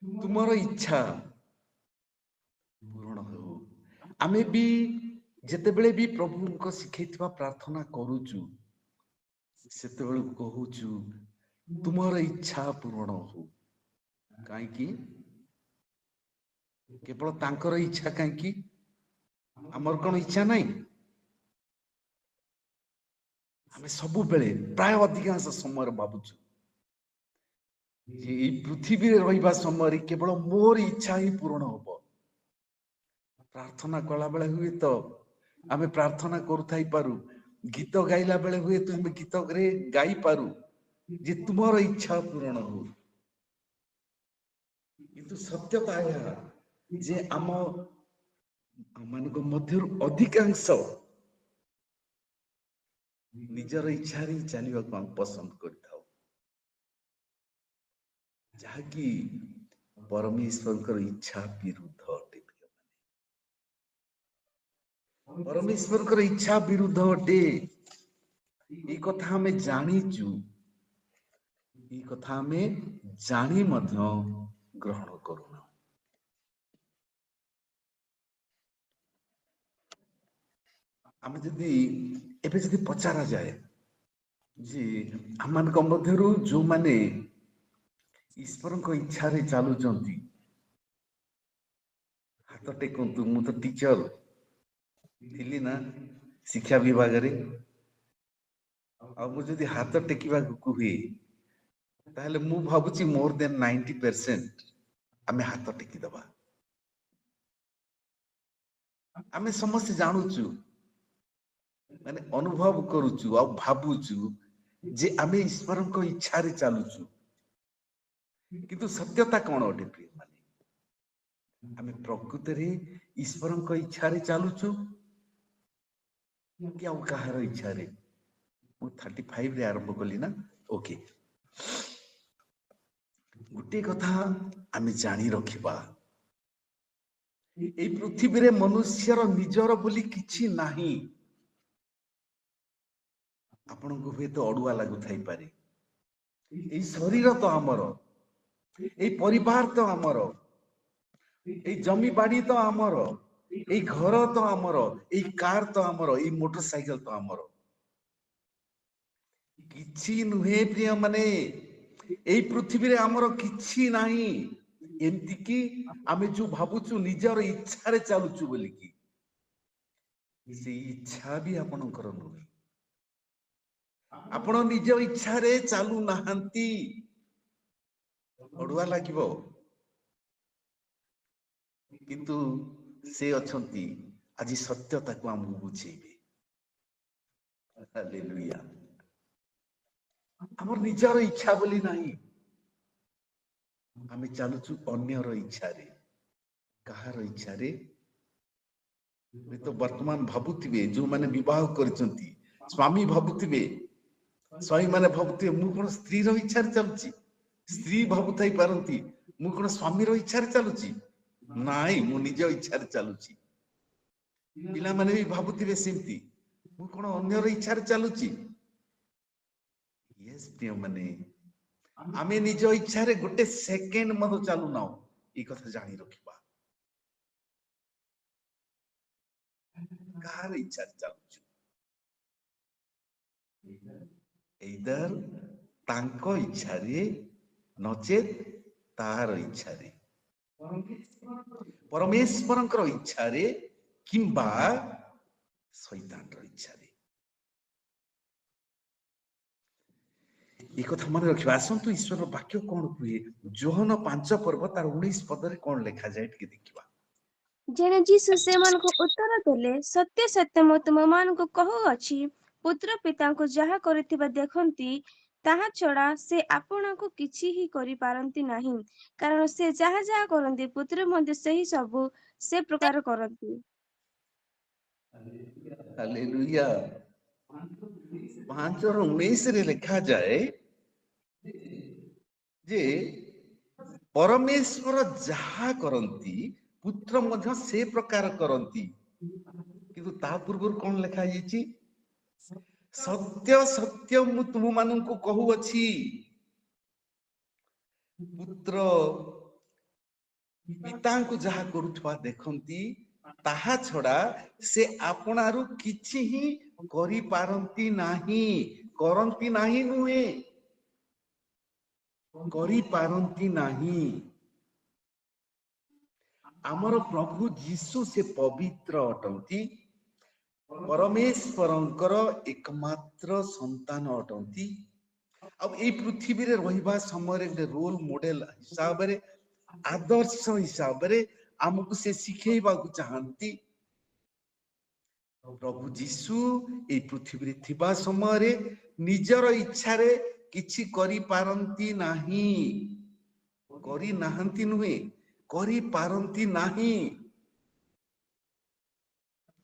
तुमर इच्छा पूर्ण हो। आमे भी जेतेबेले भी प्रभु को शिखैथिबा प्रार्थना करूचु सेतेबेले कहूचु तुमर इच्छा पूर्ण हो। काहे कि केवल तांकर इच्छा काहे कि हमर कोन इच्छा नहीं। आमे सब बेले प्राय अधिकांश समय भाबुचु जे ई पृथ्वी रे रहिबा समय केवल मोर इच्छा ही पूर्ण होबो। प्रार्थना कला बेले हुए तो आमे प्रार्थना करू थाई पारू, गीत गाइला बेले हुए तो आमे गीत रे गाई पारू जे तुमर इच्छा पूर्ण हो। किंतु सत्यता है जे आम मानक मध्यरु अधिकांश निजर इच्छा रे चलिबा को हम पसंद करथाउ, जहाँकि परमेश्वर इच्छा विरुद्ध अटे। परमेश्वर इच्छा विरुद्ध अटे। ये कथा हमें जानीचु, ये कथा हमें जानी मध्य ग्रहण करूना। आम जदि एबे जदि पचारा जाए जे आम मध्यरु जो माने ईश्वर को इच्छा रे चालुचंती हाथ टेकंतु। मु तो टीचर थिली ना शिक्षा विभाग रे, आ मु जदि हाथ टेकिबा को हुए ताहले मु भाबुची मोर देन 90% आमे हाथ टेकी दबा। आमे समस्त जानूचु माने अनुभव करूचु आ भाबुचु जे आमे ईश्वर को इच्छा रे चालुचु। किंतु सत्यता कौन अटे प्रिय माने, आमे प्रकृत रे ईश्वर को इच्छा रे चालुचु कि आ कहार इच्छा रे। मु 35 रे आरंभ कली ना। ओके, गोटे कथा आमे जानी रखिबा, ए पृथ्वी रे मनुष्यर निजर बोली किछि नाही। आपण को हुए तो अडुआ लागु थाई पारे। ए शरीर तो हमर, ए परिवार तो हमर, ए जमी बाड़ी तो हमर, ए घर तो हमर, ए कार तो हमर, ए मोटरसाइकेल तो हमर। किछि नुहे प्रिय माने, ए पृथ्वी रे हमर किछि नाही। एमती कि आमे जो भाबुचु निजर इच्छा रे चालुचु बोली कि से इच्छा भी आपणकर नुहे। आपण निज इच्छा रे चालू नाहंती, अडुआ लागिबो। किंतु से अछंती आज सत्यता को हमकु बुझेबे। हालेलुया। हमर निजर इच्छा बोली नाही, आमे चालुचु अन्यर इच्छा रे। कहार इच्छा रे? तो वर्तमान भाबुथिबे जो माने विवाह करचंती स्वामी भाबुथिबे, स्वामी माने भाबुथिबे मु कोन स्त्री रो इच्छा रे चलुची। स्त्री भाबुथाई पारंती मु कोन स्वामी रो इच्छा रे चलुची। नाई, मु निज इच्छा रे चलुची। पिला माने भी भाबुथिबे सेमती मु कोन अन्यर इच्छा रे चलुची। यस प्रिय माने, आमे निज इच्छा रे गोटे सेकेंड मत चालू नाओ। ई कथा जानी रखिबा, कहार इच्छा रे चालुची। इधर तांको इच्छा रे नचेत तार इच्छा रे, परमेश्वरंकर इच्छा रे किंबा शैतान रो इच्छा रे। ए कथा मन रखिबा। आसंतु ईश्वर वाक्य कोन कुहे जोहन 5 पर्व तार 19 पद रे कोन लिखा जाय टिके देखिबा। जेने जीसु सेମାନଙ୍କୁ उत्तर देले, सत्य सत्य ମୁଁ ତୁମମାନଙ୍କୁ କହୁଅଛି, ପୁତ୍ର ପିତାଙ୍କୁ ଯାହା କରିଥିବା ଦେଖନ୍ତି, ତାହା ଛଡ଼ା ସେ ଆପଣଙ୍କୁ କିଛି ହିଁ କରିପାରନ୍ତି ନାହିଁ, କାରଣ ସେ ଯାହା ଯାହା କରନ୍ତି ପୁତ୍ର ମଧ୍ୟ ସେହି ସବୁ ସେ ପ୍ରକାର କରନ୍ତି। हालेलुया। 5 और 19 रे लिखा जाए जे परमेश्वर जहा करंती पुत्र ମଧ୍ୟ से प्रकार करंती। किंतु ता पूर्व कोन लिखा जायछि? सत्य सत्य मु तुम माननकु कहू अछि, पुत्र ପିତାଙ୍କୁ ଯାହା କରୁଥିବା ଦେଖନ୍ତି ତାହା ଛଡା ସେ ଆପଣାରୁ କିଛି ହିଁ କରିପାରନ୍ତି ନାହିଁ। କରନ୍ତି ନାହିଁ ନୁହେଁ, କରିପାରନ୍ତି ନାହିଁ। ଆମର ପ୍ରଭୁ ଯୀଶୁ ସେ ପବିତ୍ର ଅଟନ୍ତି, ପରମେଶ୍ୱରଙ୍କର ଏକମାତ୍ର ସନ୍ତାନ ଅଟନ୍ତି। ଆଉ ଏଇ ପୃଥିବୀରେ ରହିବା ସମୟରେ ଗୋଟେ ରୋଲ ମଡେଲ ହିସାବରେ, ଆଦର୍ଶ ହିସାବରେ ଆମକୁ ସେ ଶିଖେଇବାକୁ ଚାହାନ୍ତି। ପ୍ରଭୁ ଯୀଶୁ ଏଇ ପୃଥିବୀରେ ଥିବା ସମୟରେ ନିଜର ଇଚ୍ଛାରେ କିଛି କରିପାରନ୍ତି ନାହିଁ। କରିନାହାନ୍ତି ନୁହେଁ, କରିପାରନ୍ତି ନାହିଁ।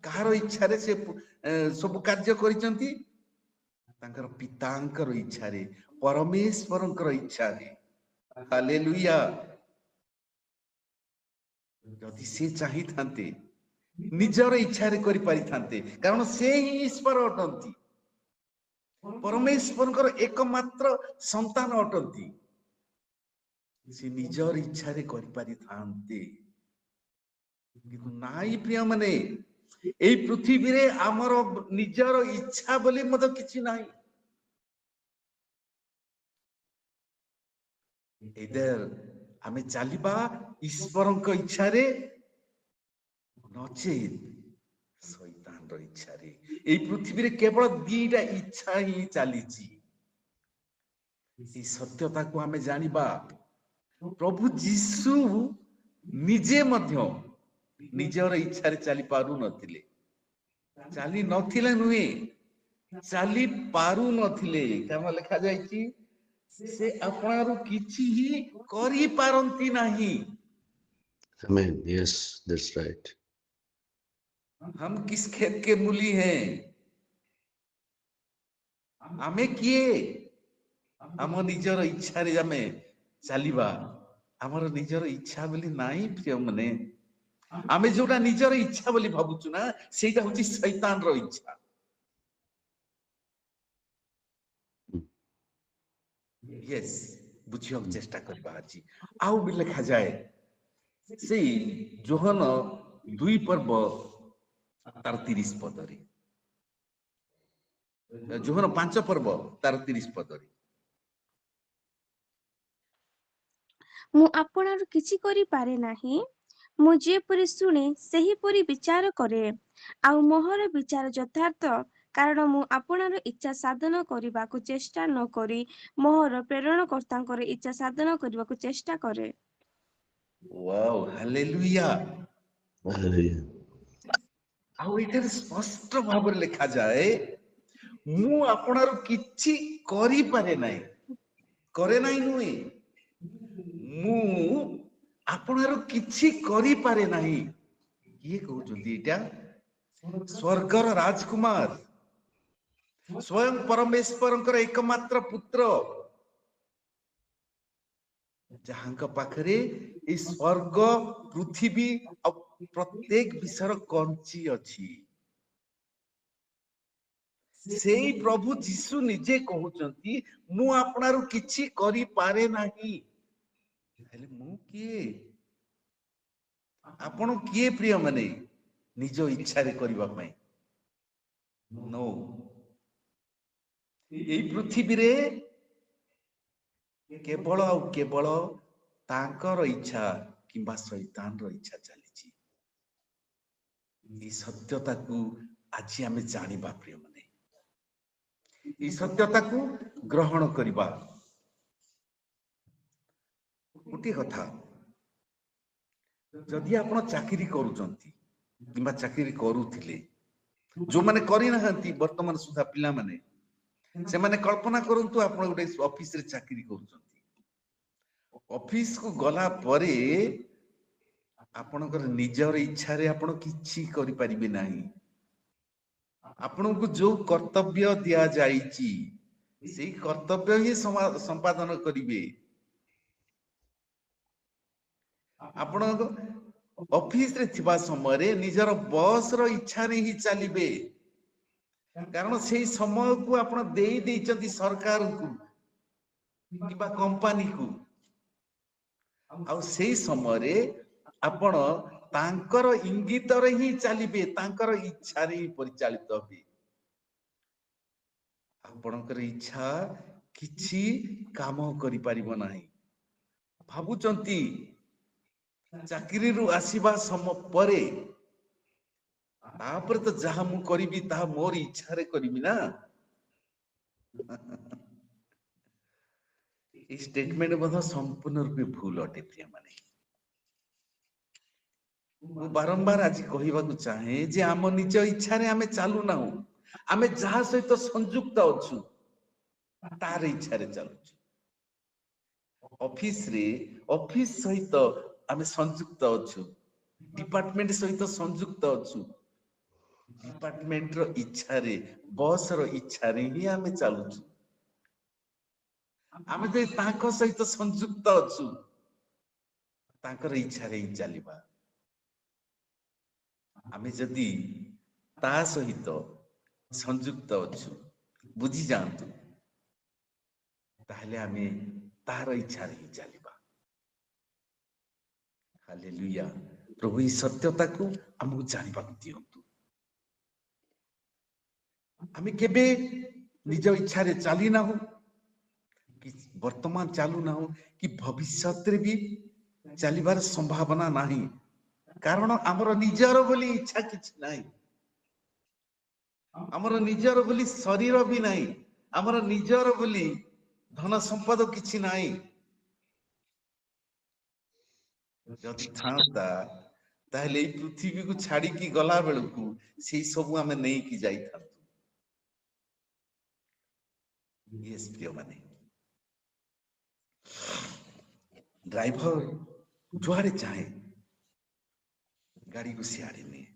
କାହାର ଇଚ୍ଛାରେ ସେ ସବୁ କାର୍ଯ୍ୟ କରିଛନ୍ତି? ତାଙ୍କର ପିତାଙ୍କର ଇଚ୍ଛାରେ, ପରମେଶ୍ୱରଙ୍କର ଇଚ୍ଛାରେ। ହାଲେଲୁୟା। ଯଦି ସେ ଚାହିଁଥାନ୍ତେ ନିଜର ଇଚ୍ଛାରେ କରିପାରିଥାନ୍ତେ, କାରଣ ସେ ହିଁ ଈଶ୍ୱର ଅଟନ୍ତି, ପରମେଶ୍ୱରଙ୍କର ଏକମାତ୍ର ସନ୍ତାନ ଅଟନ୍ତି। ସେ ନିଜର ଇଚ୍ଛାରେ କରିପାରିଥାନ୍ତେ, କିନ୍ତୁ ନାଇଁ ପ୍ରିୟ ମାନେ, ଏଇ ପୃଥିବୀରେ ଆମର ନିଜର ଇଚ୍ଛା ବୋଲି ମଧ୍ୟ କିଛି ନାହିଁ। ଏଇଦର ଆମେ ଚାଲିବା ଈଶ୍ୱରଙ୍କ ଇଚ୍ଛାରେ, ନଚେତ ଶୈତାନର ଇଚ୍ଛାରେ। ଏଇ ପୃଥିବୀରେ କେବଳ ଦିଟା ଇଚ୍ଛା ହିଁ ଚାଲିଛି। এই ସତ୍ୟତାକୁ ଆମେ ଜାଣିବା। ପ୍ରଭୁ ଯୀଶୁ ନିଜେ ମଧ୍ୟ ନିଜର ଇଚ୍ଛାରେ ଚାଲି ପାରୁନଥିଲେ, ଚାଲି ନଥିଲେ ନୁହେଁ, ଚାଲି ପାରୁନଥିଲେ। କାରଣ ଲେଖାଯାଇଛି ସେ ଆପଣାରୁ କିଛି ହିଁ କରିପାରନ୍ତି ନାହିଁ। Amen. Yes, that's right. हम किस खेत के मूली हैं? ଆମେ କିଏ? ଆମ ନିଜର ଇଚ୍ଛାରେ ଆମେ ଚାଲିବା। ଆମର ନିଜର ଇଚ୍ଛା ବୋଲି ନାହିଁ ପ୍ରିୟ ମାନେ। ଆମେ ଯୋଉଟା ନିଜର ଇଚ୍ଛା ବୋଲି ଭାବୁଛୁ ନା, ସେଇଟା ହଉଛି ଶୈତାନର ଇଚ୍ଛା। ୟେସ୍, ବୁଝିବାକୁ ଚେଷ୍ଟା କରିବା ଆଜି। ଆଉ ବି ଲେଖାଯାଏ ସେଇ ଯୋହନ 2 ପର୍ବ ତାର 30 ପଦରେ, ଯୋହନ 5 ପର୍ବ ତାର 30 ପଦରେ, ମୁଁ ଆପଣାରୁ କିଛି କରିପାରେ ନାହିଁ। ମୁଁ ଯେପରି ଶୁଣେ ସେହିପରି ବିଚାର କରେ, ଆଉ ମୋହର ବିଚାର ଯଥାର୍ଥ, କାରଣ ମୁଁ ଆପଣାର ଇଚ୍ଛା ସାଧନ କରିବାକୁ ଚେଷ୍ଟା ନ କରି ମୋହର ପ୍ରେରଣକର୍ତ୍ତାଙ୍କର ଇଚ୍ଛା ସାଧନ କରିବାକୁ ଚେଷ୍ଟା କରେ। Wow, hallelujah. Hallelujah. ଆଉ ଏଠାରେ ସ୍ପଷ୍ଟ ଭାବରେ ଲେଖାଯାଏ, ମୁଁ ଆପଣାରୁ କିଛି କରିପାରେ ନାହିଁ। କରେ ନାହିଁ ନୁହେଁ, ମୁଁ ଆପଣାରୁ କିଛି କରିପାରେ ନାହିଁ। କିଏ କହୁଛନ୍ତି ଏଇଟା? ସ୍ୱର୍ଗର ରାଜକୁମାର, ସ୍ୱୟଂ ପରମେଶ୍ୱରଙ୍କର ଏକମାତ୍ର ପୁତ୍ର, ଯାହାଙ୍କ ପାଖରେ এই ସ୍ୱର୍ଗ, ପୃଥିବୀ ଆଉ ପ୍ରତ୍ୟେକ ବିଷୟର କଞ୍ଚି ଅଛି। ସେଇ ପ୍ରଭୁ ଯୀଶୁ ନିଜେ କହୁଛନ୍ତି, ମୁଁ ଆପଣାରୁ କିଛି କରିପାରେ ନାହିଁ। ହେଲେ ମୁଁ କିଏ? ଆପଣ କିଏ ପ୍ରିୟ ମାନେ ନିଜ ଇଚ୍ଛାରେ କରିବା ପାଇଁ? नो, এই ପୃଥିବୀରେ କେବଳ ଆଉ କେବଳ ତାଙ୍କର ଇଚ୍ଛା କିମ୍ବା ଶୈତାନର ଇଚ୍ଛା ଚାଲିଛି। এই ସତ୍ୟତାକୁ ଆଜି ଆମେ ଜାଣିବା ପ୍ରିୟ ମାନେ, এই ସତ୍ୟତାକୁ ଗ୍ରହଣ କରିବା। ଗୋଟିଏ କଥା, ଯଦି ଆପଣ ଚାକିରି କରୁଛନ୍ତି କିମ୍ବା ଚାକିରି କରୁଥିଲେ, ଯୋଉମାନେ କରିନାହାନ୍ତି ବର୍ତ୍ତମାନ ସୁଦ୍ଧା ପିଲାମାନେ, ସେମାନେ କଳ୍ପନା କରନ୍ତୁ ଆପଣ ଗୋଟେ ଅଫିସରେ ଚାକିରି କରୁଛନ୍ତି। ଅଫିସକୁ ଗଲା ପରେ ଆପଣଙ୍କର ନିଜର ଇଚ୍ଛାରେ ଆପଣ କିଛି କରିପାରିବେ ନାହିଁ। ଆପଣଙ୍କୁ ଯୋଉ କର୍ତ୍ତବ୍ୟ ଦିଆଯାଇଛି ସେଇ କର୍ତ୍ତବ୍ୟ ହିଁ ସମ୍ପାଦନ କରିବେ। ଆପଣଙ୍କ ଅଫିସରେ ଥିବା ସମୟରେ ନିଜର ବସର ଇଚ୍ଛାରେ ହିଁ ଚାଲିବେ, କାରଣ ସେଇ ସମୟକୁ ଆପଣ ଦେଇ ଦେଇଛନ୍ତି ସରକାରଙ୍କୁ କିମ୍ବା କମ୍ପାନୀକୁ। ଆଉ ସେଇ ସମୟରେ ଆପଣ ତାଙ୍କର ଇଙ୍ଗିତରେ ହିଁ ଚାଲିବେ, ତାଙ୍କର ଇଚ୍ଛାରେ ହିଁ ପରିଚାଳିତ ହେବେ। ଆପଣଙ୍କର ଇଚ୍ଛା କିଛି କାମ କରିପାରିବ ନାହିଁ। ଭାବୁଛନ୍ତି ଚାକିରିରୁ ଆସିବା ପରେ ତାପରେ ତ ଯାହା ମୁଁ କରିବି ତାହା ମୋର ଇଚ୍ଛାରେ କରିବି ନା। এই স্টেটমেন্ট ମଧ୍ୟ ସମ୍ପୂର୍ଣ୍ଣ ରୂପେ ଭୁଲ ଅଟେ ପ୍ରିୟମାନେ। ମୁଁ ବାରମ୍ବାର ଆଜି କହିବାକୁ ଚାହେଁ ଯେ ଆମ ନିଜ ଇଚ୍ଛାରେ ଆମେ ଚାଲୁନାହୁଁ, ଆମେ ଯାହା ସହିତ ସଂଯୁକ୍ତ ଅଛୁ ତାର ଇଚ୍ଛାରେ ଚାଲୁଛୁ। ଅଫିସ ସହିତ ଆମେ ସଂଯୁକ୍ତ ଅଛୁ, ଡିପାର୍ଟମେଣ୍ଟ ସହିତ ସଂଯୁକ୍ତ ଅଛୁ, ଡିପାର୍ଟମେଣ୍ଟର ଇଚ୍ଛାରେ, ବସର ଇଚ୍ଛାରେ ହିଁ ଆମେ ଚାଲୁଛୁ। ଆମେ ଯଦି ତାଙ୍କ ସହିତ ସଂଯୁକ୍ତ ଅଛୁ ତାଙ୍କର ଇଚ୍ଛାରେ ହିଁ ଚାଲିବା। ଆମେ ଯଦି ତା ସହିତ ସଂଯୁକ୍ତ ଅଛୁ, ବୁଝି ଯାଆନ୍ତୁ, ତାହେଲେ ଆମେ ତାର ଇଚ୍ଛାରେ ହିଁ ଚାଲିବା। ହାଲେଲୁୟା। ପ୍ରଭୁ ଏହି ସତ୍ୟତାକୁ ଆମକୁ ଜାଣିବାକୁ ଦିଅନ୍ତୁ। ଆମେ କେବେ ନିଜ ଇଚ୍ଛାରେ ଚାଲିନାହୁଁ, କି ବର୍ତ୍ତମାନ ଚାଲୁନାହୁଁ, କି ଭବିଷ୍ୟତରେ ବି ଚାଲିବାର ସମ୍ଭାବନା ନାହିଁ। କାରଣ ଆମର ନିଜର ବୋଲି ଇଚ୍ଛା କିଛି ନାହିଁ, ଆମର ନିଜର ବୋଲି ଶରୀର ବି ନାହିଁ, ଆମର ନିଜର ବୋଲି ଧନ ସମ୍ପଦ କିଛି ନାହିଁ। ଯଦି ଥାନ୍ତା ତାହେଲେ ଏଇ ପୃଥିବୀକୁ ଛାଡିକି ଗଲା ବେଳକୁ ସେଇ ସବୁ ଆମେ ନେଇକି ଯାଇଥାନ୍ତୁ। ୟେସ୍ ପ୍ରିୟମାନେ, ଡ୍ରାଇଭର ଯୁଆଡେ ଚାହେଁ ଗାଡିକୁ ସିଆଡେ ନିଏ।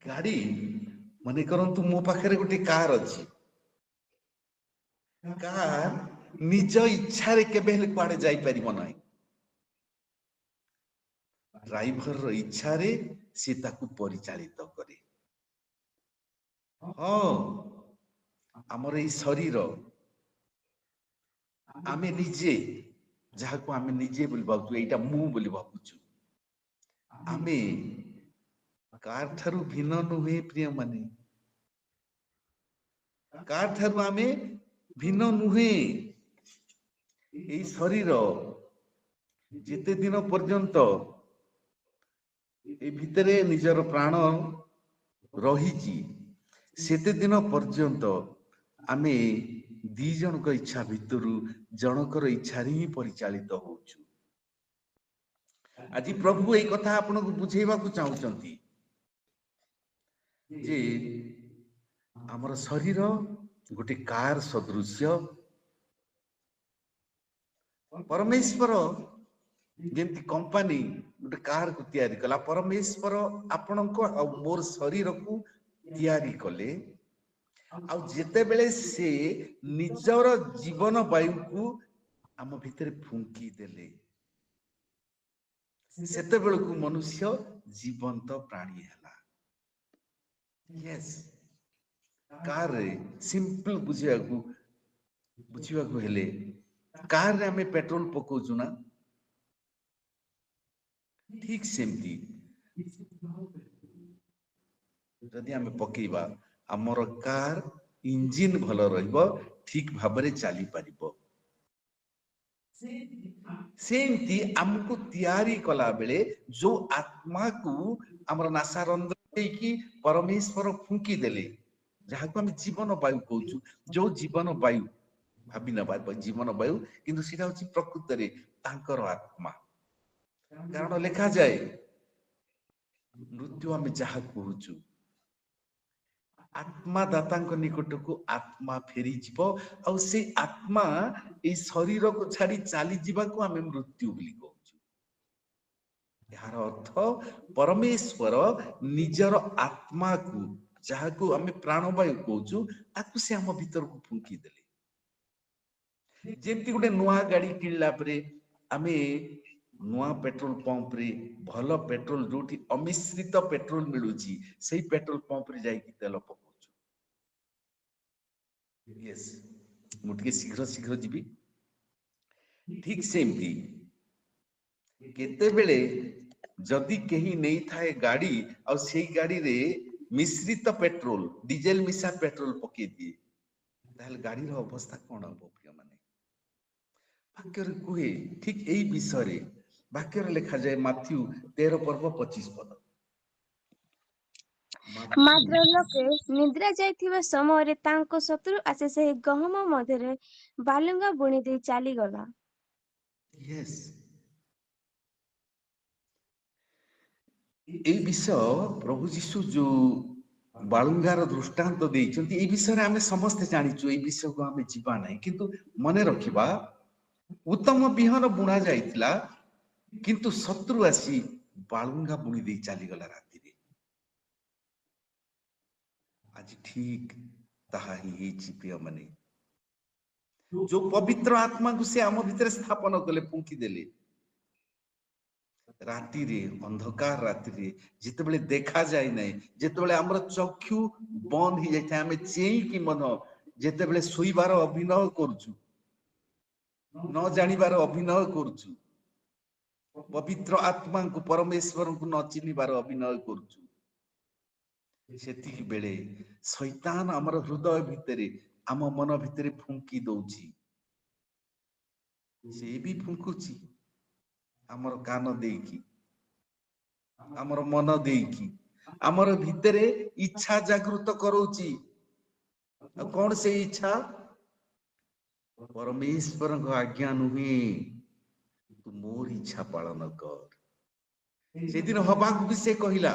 ଗାଡି ମନେ କରନ୍ତୁ ମୋ ପାଖରେ ଗୋଟେ କାର ଅଛି, କାର ନିଜ ଇଚ୍ଛାରେ କେବେ ହେଲେ କୁଆଡେ ଯାଇପାରିବ ନାହିଁ। ଡ୍ରାଇଭରର ଇଚ୍ଛାରେ ସେ ତାକୁ ପରିଚାଳିତ କରେ। ହଁ, ଆମର ଏଇ ଶରୀର ଆମେ ନିଜେ, ଯାହାକୁ ଆମେ ନିଜେ ବୋଲି ଭାବୁଛୁ, ଏଇଟା ମୁଁ ବୋଲି ଭାବୁଛୁ, ଆମେ କାର ଠାରୁ ଭିନ୍ନ ନୁହେଁ ପ୍ରିୟମାନେ। କାର ଠାରୁ ଆମେ ଭିନ୍ନ ନୁହେଁ। ଏଇ ଶରୀର ଯେତେ ଦିନ ପର୍ଯ୍ୟନ୍ତ ଏ ଭିତରେ ନିଜର ପ୍ରାଣ ରହିଛି, ସେତେ ଦିନ ପର୍ଯ୍ୟନ୍ତ ଆମେ ଦି ଜଣଙ୍କ ଇଚ୍ଛା ଭିତରୁ ଜଣଙ୍କର ଇଚ୍ଛାରେ ହିଁ ପରିଚାଳିତ ହଉଛୁ। ଆଜି ପ୍ରଭୁ ଏଇ କଥା ଆପଣଙ୍କୁ ବୁଝେଇବାକୁ ଚାହୁଁଛନ୍ତି ଯେ ଆମର ଶରୀର ଗୋଟେ କାର ସଦୃଶ୍ୟ। ପରମେଶ୍ୱର ଯେମିତି କମ୍ପାନୀ ଗୋଟେ କାରକୁ ତିଆରି କଲା, ପରମେଶ୍ୱର ଆପଣଙ୍କ ଆଉ ମୋର ଶରୀରକୁ ତିଆରି କଲେ। ଆଉ ଯେତେବେଳେ ସେ ନିଜର ଜୀବନ ବାୟୁକୁ ଆମ ଭିତରେ ଫୁଙ୍କି ଦେଲେ, ସେତେବେଳକୁ ମନୁଷ୍ୟ ଜୀବନ୍ତ ପ୍ରାଣୀ ହେଲା। ୟେସ୍, କାରରେ ସିମ୍ପଲ ବୁଝିବାକୁ ହେଲେ, କାରରେ ଆମେ ପେଟ୍ରୋଲ ପକଉଛୁ ନା, ଠିକ ସେମିତି ଯଦି ଆମେ ପକେଇବା, ଆମର କାର ଇଞ୍ଜିନ ଭଲ ରହିବ, ଠିକ ଭାବରେ ଚାଲିପାରିବ। ସେମିତି ଆମକୁ ତିଆରି କଲା ବେଳେ ଯୋଉ ଆତ୍ମାକୁ ଆମର ନାସାରନ୍ଧ୍ର ଦେଇକି ପରମେଶ୍ୱର ଫୁଙ୍କି ଦେଲେ, ଯାହାକୁ ଆମେ ଜୀବନ ବାୟୁ କହୁଛୁ, ଯୋଉ ଜୀବନ ବାୟୁ ଭାବି ନେବା ଜୀବନ ବାୟୁ, କିନ୍ତୁ ସେଟା ହଉଛି ପ୍ରକୃତରେ ତାଙ୍କର ଆତ୍ମା। କାରଣ ଲେଖାଯାଏ, ମୃତ୍ୟୁ ଆମେ ଯାହା କହୁଛୁ, ଆତ୍ମା ଦାତାଙ୍କ ନିକଟକୁ ଆତ୍ମା ଫେରିଯିବ, ଆଉ ସେଇ ଆତ୍ମା ଏଇ ଶରୀରକୁ ଛାଡି ଚାଲିଯିବାକୁ ଆମେ ମୃତ୍ୟୁ ବୋଲି କହୁଛୁ। ଏହାର ଅର୍ଥ ପରମେଶ୍ୱର ନିଜର ଆତ୍ମାକୁ, ଯାହାକୁ ଆମେ ପ୍ରାଣବାୟୁ କହୁଛୁ, ତାକୁ ସେ ଆମ ଭିତରକୁ ଫୁଙ୍କି ଦେଲେ। ଯେମିତି ଗୋଟେ ନୂଆ ଗାଡି କିଣିଲା ପରେ ଆମେ ନୂଆ ପେଟ୍ରୋଲ ପମ୍ପରେ ଭଲ ପେଟ୍ରୋଲ, ଯୋଉଠି ଅମିଶ୍ରିତ ପେଟ୍ରୋଲ ମିଳୁଛି, ସେଇ ପେଟ୍ରୋଲ ପମ୍ପରେ ଯାଇକି ତେଲ ପକଉଛୁ। ୟେସ୍, ମୁଁ ଟିକେ ଶୀଘ୍ର ଯିବି। ଠିକ ସେମିତି केतेबेले जदि कहीं नहीं थाए गाड़ी और सेई गाड़ी रे मिश्रित पेट्रोल डीजेल मिशा पेट्रोल पके दिए ताहले गाड़ी रो अवस्था कोन हो प्रिय माने वाक्य रे कुहे ठीक एई विषय रे वाक्य रे लिखा जाए माथ्यू 13 पर्व 25 पद ମାତ୍ର ଲୋକେ ନିଦ୍ରା ଯାଇଥିବା ସମୟରେ ତାଙ୍କ ଶତ୍ରୁ ଆସି ସେହି ଗହମ ମଧ୍ୟରେ ବାଲୁଙ୍ଗା ବୁଣି ଦେଇ ଚାଲିଗଲା। यस এই বিষୟ ପ୍ରଭୁ ଯୀଶୁ ଯୋଉ ବାଳୁଙ୍ଗାର ଦୃଷ୍ଟାନ୍ତ ଦେଇଛନ୍ତି এই ବିଷୟରେ ଆମେ ସମସ୍ତେ ଜାଣିଛୁ এই ବିଷୟକୁ ଆମେ ଯିବା ନାହିଁ କିନ୍ତୁ ମନେ ରଖିବା ଉତ୍ତମ ବିହନ ବୁଣା ଯାଇଥିଲା କିନ୍ତୁ ଶତ୍ରୁ ଆସି ବାଳୁଙ୍ଗା ବୁଣି ଦେଇ ଚାଲିଗଲା ରାତିରେ ଆଜି ଠିକ ତାହା ହିଁ ହେଇଛି ପ୍ରିୟମାନେ ଯୋଉ ପବିତ୍ର ଆତ୍ମାକୁ ସେ ଆମ ଭିତରେ ସ୍ଥାପନ କଲେ ଫୁଙ୍କି ଦେଲେ ରାତିରେ ଅନ୍ଧକାର ରାତିରେ ଯେତେବେଳେ ଦେଖା ଯାଏ ନାହିଁ ଯେତେବେଳେ ଆମର ଚକ୍ଷୁ ବନ୍ଦ ହେଇଯାଇଥାଏ ଆମେ ଚେଇଁକି ମନ ଯେତେବେଳେ ଶୋଇବାର ଅଭିନୟ କରୁଛୁ ନ ଜାଣିବାର ଅଭିନୟ କରୁଛୁ ପବିତ୍ର ଆତ୍ମାଙ୍କୁ ପରମେଶ୍ୱରଙ୍କୁ ନ ଚିହ୍ନିବାର ଅଭିନୟ କରୁଛୁ ସେତିକି ବେଳେ ଶୈତାନ ଆମର ହୃଦୟ ଭିତରେ ଆମ ମନ ଭିତରେ ଫୁଙ୍କି ଦଉଛି ସେ ବି ଫୁଙ୍କୁଛି ଆମର କାନ ଦେଇକି ଆମର ମନ ଦେଇକି ଆମର ଭିତରେ ଇଚ୍ଛା ଜାଗୃତ କରଉଛି ଆଉ କଣ ସେ ଇଚ୍ଛା ପରମେଶ୍ୱରଙ୍କ ଆଜ୍ଞା ନୁହେଁ ତୁ ମୋର ଇଚ୍ଛା ପାଳନ କର ସେଦିନ ହବାକୁ ବି ସେ କହିଲା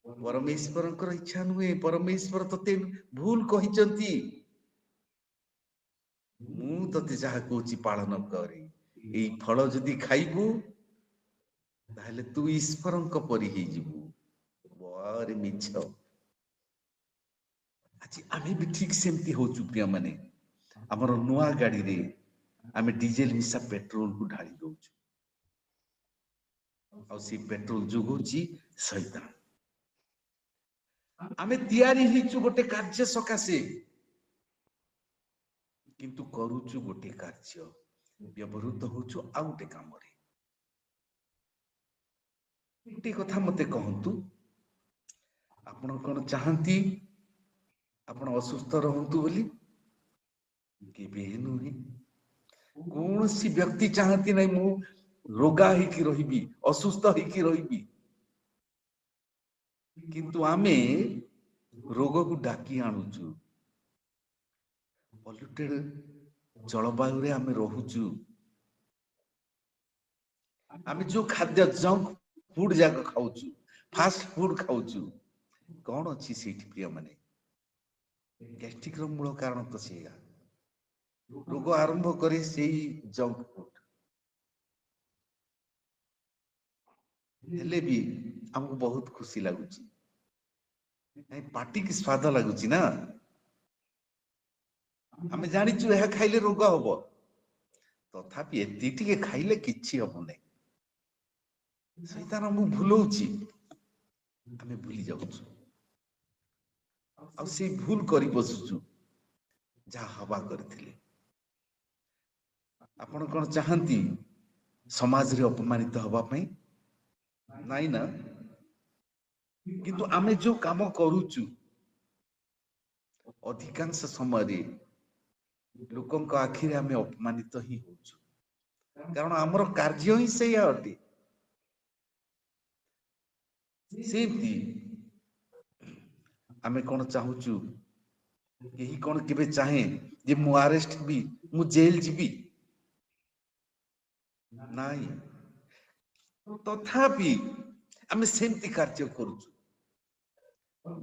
ପରମେଶ୍ୱରଙ୍କର ଇଚ୍ଛା ନୁହେଁ ପରମେଶ୍ୱର ତତେ ଭୁଲ କହିଛନ୍ତି ମୁଁ ତତେ ଯାହା କହୁଛି ପାଳନ କରେ ଏଇ ଫଳ ଯଦି ଖାଇବୁ ତାହେଲେ ତୁ ଈଶ୍ୱରଙ୍କ ପରି ହେଇଯିବୁ ବରେ ମିଛ ଆଜି ଆମେ ବି ଠିକ ସେମିତି ହଉଛୁ ପ୍ରିୟମାନେ ଆମର ନୂଆ ଗାଡିରେ ଆମେ ଡିଜେଲ ମିଶା ପେଟ୍ରୋଲକୁ ଢାଳି ଦଉଛୁ ଆଉ ସେଇ ପେଟ୍ରୋଲ ଯୋଗଉଛି ଶୈତାନ ଆମେ ତିଆରି ହେଇଛୁ ଗୋଟେ କାର୍ଯ୍ୟ ସକାଶେ କିନ୍ତୁ କରୁଛୁ ଗୋଟେ କାର୍ଯ୍ୟ ବ୍ୟବହୃତ ହଉଛୁ ଆଉ ଗୋଟେ କାମରେ ଗୋଟେ କଥା ମତେ କହନ୍ତୁ ଆପଣ କଣ ଚାହାନ୍ତି ଆପଣ ଅସୁସ୍ଥ ରହନ୍ତୁ ବୋଲି କେବେ ନୁହେଁ କୌଣସି ବ୍ୟକ୍ତି ଚାହାନ୍ତି ନାହିଁ ମୁଁ ରୋଗା ହେଇକି ରହିବି ଅସୁସ୍ଥ ହେଇକି ରହିବି କିନ୍ତୁ ଆମେ ରୋଗକୁ ଡାକି ଆଣୁଛୁ ପଲ୍ୟୁଟେଡ ଜଳବାୟୁରେ ଆମେ ରହୁଛୁ ଆମେ ଯୋଉ ଖାଦ୍ୟ ଜଙ୍କ ଫୁଡ ଯାକ ଖାଉଛୁ ଫାଷ୍ଟ ଫୁଡ ଖାଉଛୁ କଣ ଅଛି ସେଇଠି ପ୍ରିୟମାନେ ଗ୍ୟାଷ୍ଟ୍ରିକର ମୂଳ କାରଣ ତ ସେଇଆ ରୋଗ ଆରମ୍ଭ କରି ସେଇ ଜଙ୍କ ଫୁଡ ହେଲେ ବି ଆମକୁ ବହୁତ ଖୁସି ଲାଗୁଛି ପାଟିକି ସ୍ୱାଦ ଲାଗୁଛି ନା ଆମେ ଜାଣିଛୁ ଏହା ଖାଇଲେ ରୋଗ ହବ ତଥାପି ଏତିକି ଟିକେ ଖାଇଲେ କିଛି ହବ ନାହିଁ ଶୈତାନ ଆମକୁ ଭୁଲଉଛି ଆମେ ଭୁଲି ଯାଉଛୁ ଆଉ ସେଇ ଭୁଲ କରି ବସୁଛୁ ଯାହା ହବା କରିଥିଲେ ଆପଣ କଣ ଚାହାନ୍ତି ସମାଜରେ ଅପମାନିତ ହବା ପାଇଁ ନାଇଁ ନା କିନ୍ତୁ ଆମେ ଯୋଉ କାମ କରୁଛୁ ଅଧିକାଂଶ ସମୟରେ ଲୋକଙ୍କ ଆଖିରେ ଆମେ ଅପମାନିତ ହିଁ ହଉଛୁ କାରଣ ଆମର କାର୍ଯ୍ୟ ହିଁ ସେଇଆ ଅଟେ ସେମିତି ଆମେ କଣ ଚାହୁଁଛୁ କେହି କଣ କେବେ ଚାହେଁ ଯେ ମୁଁ ଆରେଷ୍ଟ ହେବି ମୁଁ ଜେଲ ଯିବି ନାଇଁ ତଥାପି ଆମେ ସେମିତି କାର୍ଯ୍ୟ କରୁଛୁ